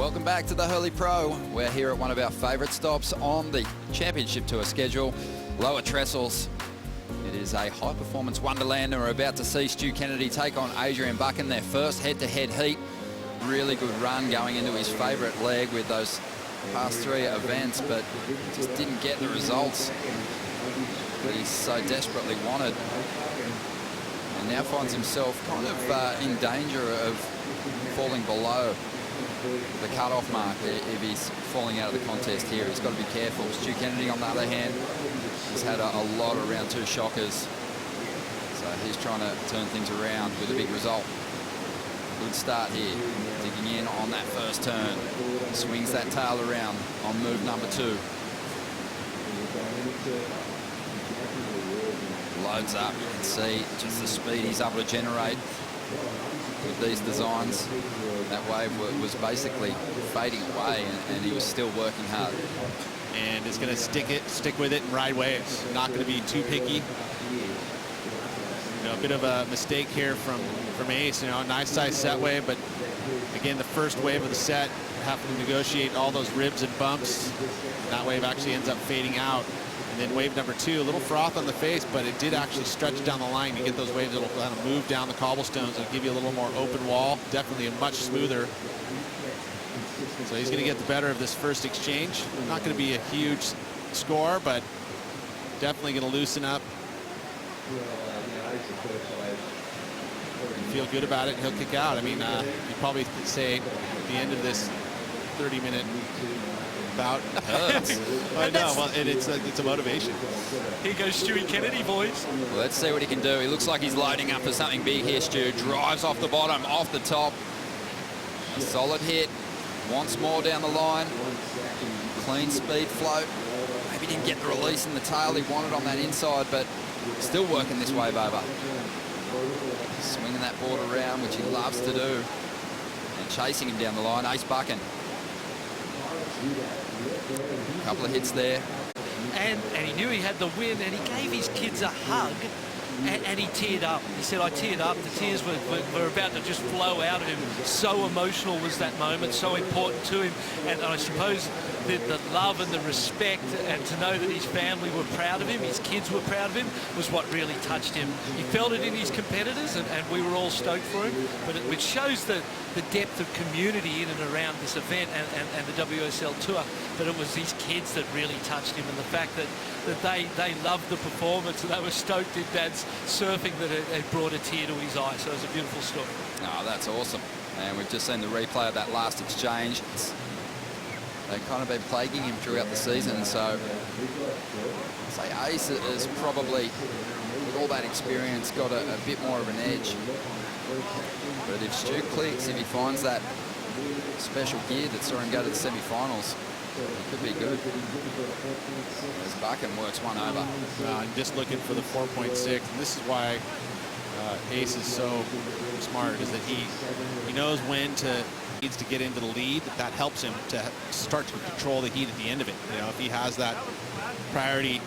Welcome back to the Hurley Pro. We're here at one of our favourite stops on the Championship Tour schedule, Lower Trestles. It is a high-performance wonderland, and we're about to see Stu Kennedy take on Adrian Buchan, their first head-to-head heat. Really good run going into his favourite leg with those past three events, but just didn't get the results that he so desperately wanted. And now finds himself kind of in danger of falling below the cut-off mark if he's falling out of the contest here. He's got to be careful. Stu Kennedy, on the other hand, has had a lot of round two shockers. So he's trying to turn things around with a big result. Good start here, digging in on that first turn. Swings that tail around on move number 2. Loads up, you can see just the speed he's able to generate with these designs. That wave was basically fading away, and he was still working hard. And is going to stick with it and ride waves. Not going to be too picky. You know, a bit of a mistake here from Ace. You know, nice size set wave, but again, the first wave of the set, having to negotiate all those ribs and bumps. That wave actually ends up fading out. And then wave number 2, a little froth on the face, but it did actually stretch down the line. You get those waves that'll kind of move down the cobblestones and give you a little more open wall. Definitely a much smoother. So he's going to get the better of this first exchange. Not going to be a huge score, but definitely going to loosen up. Feel good about it, and he'll kick out. I mean, you probably could say at the end of this 30-minute bout. I know, well, it's a motivation. Here goes Stuart Kennedy, boys. Well, let's see what he can do. He looks like he's loading up for something big here, Stu. Drives off the bottom, off the top. A solid hit. Wants more down the line. Clean speed float. Maybe didn't get the release in the tail he wanted on that inside, but still working this wave over. Swinging that board around, which he loves to do. And chasing him down the line, Ace Buchan. A couple of hits there. And he knew he had the win, and he gave his kids a hug, and he teared up. He said, I teared up. The tears were about to just flow out of him. So emotional was that moment, so important to him. And I suppose the love and the respect, and to know that his family were proud of him, his kids were proud of him, was what really touched him. He felt it in his competitors, and we were all stoked for him. But it shows the depth of community in and around this event and the WSL Tour. But it was his kids that really touched him, and the fact that they loved the performance, and they were stoked in Dad's surfing, that it brought a tear to his eye. So it was a beautiful story. Oh, that's awesome. And we've just seen the replay of that last exchange. They've kind of been plaguing him throughout the season, so I'd say Ace is probably, with all that experience, got a bit more of an edge. But if Stu clicks, if he finds that special gear that saw him go to the semi-finals, it could be good. As Buchan works one over. I'm just looking for the 4.6, and this is why Ace is so smart, is that he knows when needs to get into the lead. That helps him to start to control the heat at the end of it. You know, if he has that priority,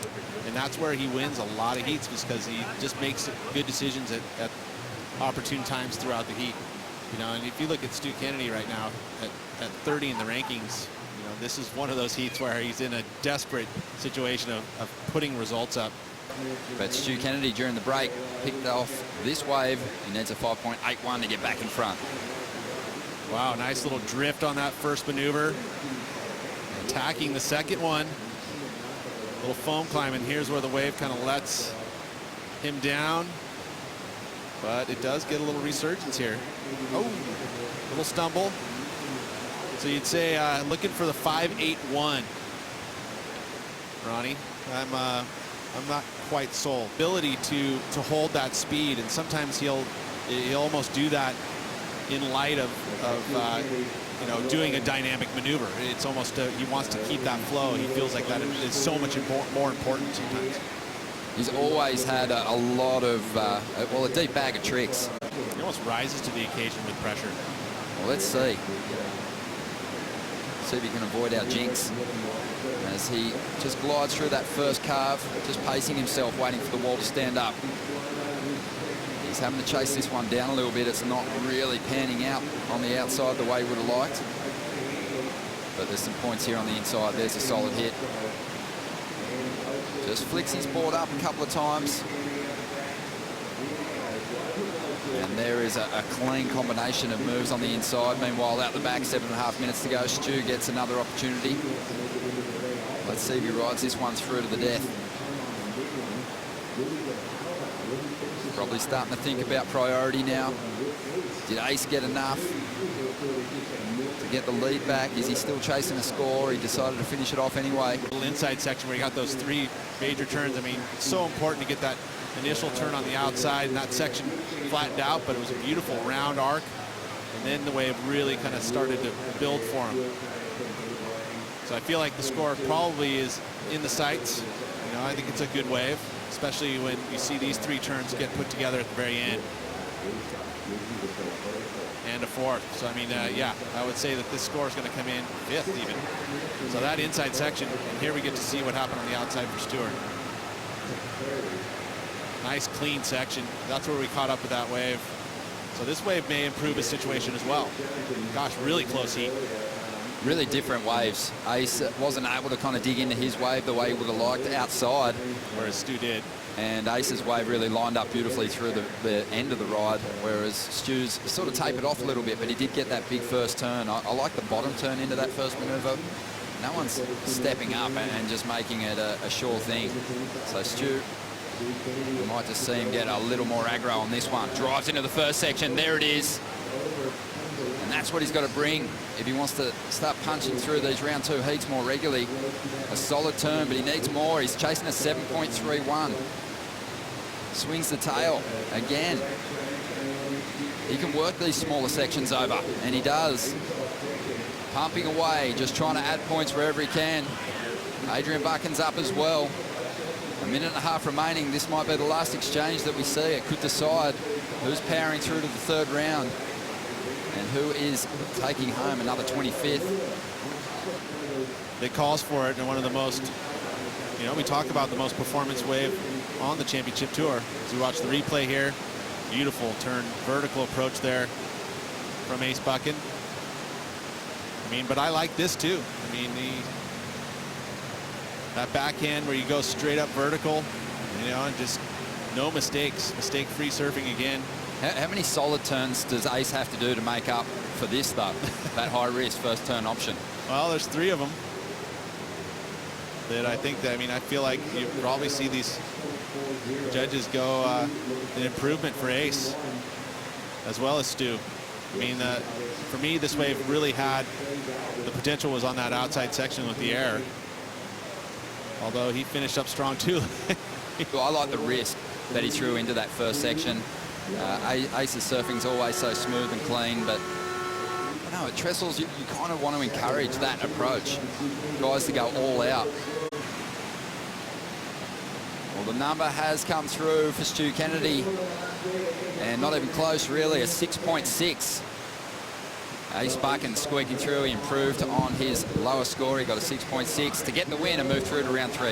and that's where he wins a lot of heats, because he just makes good decisions at opportune times throughout the heat. You know, and if you look at Stu Kennedy right now at 30 in the rankings, you know, this is one of those heats where he's in a desperate situation of putting results up. But Stu Kennedy during the break picked off this wave. He needs a 5.81 to get back in front. Wow, nice little drift on that first maneuver. Attacking the second one. Little foam climb, and here's where the wave kind of lets him down. But it does get a little resurgence here. Oh, little stumble. So you'd say looking for the 5.81. Ronnie, I'm not quite sold. Ability to hold that speed, and sometimes he'll almost do that in light of you know, doing a dynamic maneuver. It's almost he wants to keep that flow. He feels like that is so much more important sometimes. He's always had a lot of, well, a deep bag of tricks. He almost rises to the occasion with pressure. Well, let's see. See if he can avoid our jinx as he just glides through that first carve, just pacing himself, waiting for the wall to stand up. He's having to chase this one down a little bit. It's not really panning out on the outside the way he would have liked. but there's some points here on the inside. There's a solid hit. Just flicks his board up a couple of times. And there is a clean combination of moves on the inside. Meanwhile, out the back, 7.5 minutes to go. Stu gets another opportunity. Let's see if he rides this one through to the death. Probably starting to think about priority now. Did Ace get enough to get the lead back? Is he still chasing a score? He decided to finish it off anyway. Little inside section where you got those 3 major turns. I mean, it's so important to get that initial turn on the outside, and that section flattened out, but it was a beautiful round arc. And then the wave really kind of started to build for him. So I feel like the score probably is in the sights. You know, I think it's a good wave, especially when you see these 3 turns get put together at the very end. And a 4th. So, I mean, yeah, I would say that this score is going to come in 5th even. So that inside section, and here we get to see what happened on the outside for Stuart. Nice clean section. That's where we caught up with that wave. So this wave may improve his situation as well. Gosh, really close heat. Really different waves. Ace wasn't able to kind of dig into his wave the way he would have liked outside. Whereas Stu did. And Ace's wave really lined up beautifully through the end of the ride, whereas Stu's sort of tapered off a little bit, but he did get that big first turn. I like the bottom turn into that first maneuver. No one's stepping up and just making it a sure thing. So Stu, we might just see him get a little more aggro on this one. Drives into the first section. There it is. And that's what he's got to bring if he wants to start punching through these round 2 heats more regularly. A solid turn, but he needs more. He's chasing a 7.31. Swings the tail again. He can work these smaller sections over, and he does. Pumping away, just trying to add points wherever he can. Adrian Buchan's up as well. 1.5 minutes remaining. This might be the last exchange that we see. It could decide who's powering through to the 3rd round and who is taking home another 25th. It calls for it, and one of the most, you know, we talk about the most performance wave on the championship tour. As we watch the replay here, beautiful turn, vertical approach there from Ace Buchan. I mean, but I like this too. I mean, that backhand where you go straight up vertical, you know, and just no mistakes, mistake-free surfing again. How many solid turns does Ace have to do to make up for this, though? That high-risk first turn option. Well, there's 3 of them that I think that, I mean, I feel like you probably see these judges go an improvement for Ace as well as Stu. I mean, for me, this wave really had the potential was on that outside section with the air. Although he finished up strong too. I like the risk that he threw into that first section. Ace's surfing's always so smooth and clean, but no, at Trestles, you kind of want to encourage that approach. Guys to go all out. Well, the number has come through for Stu Kennedy, and not even close, really, a 6.6. Ace Buchan squeaking through. He improved on his lower score. He got a 6.6 to get the win and move through to round 3.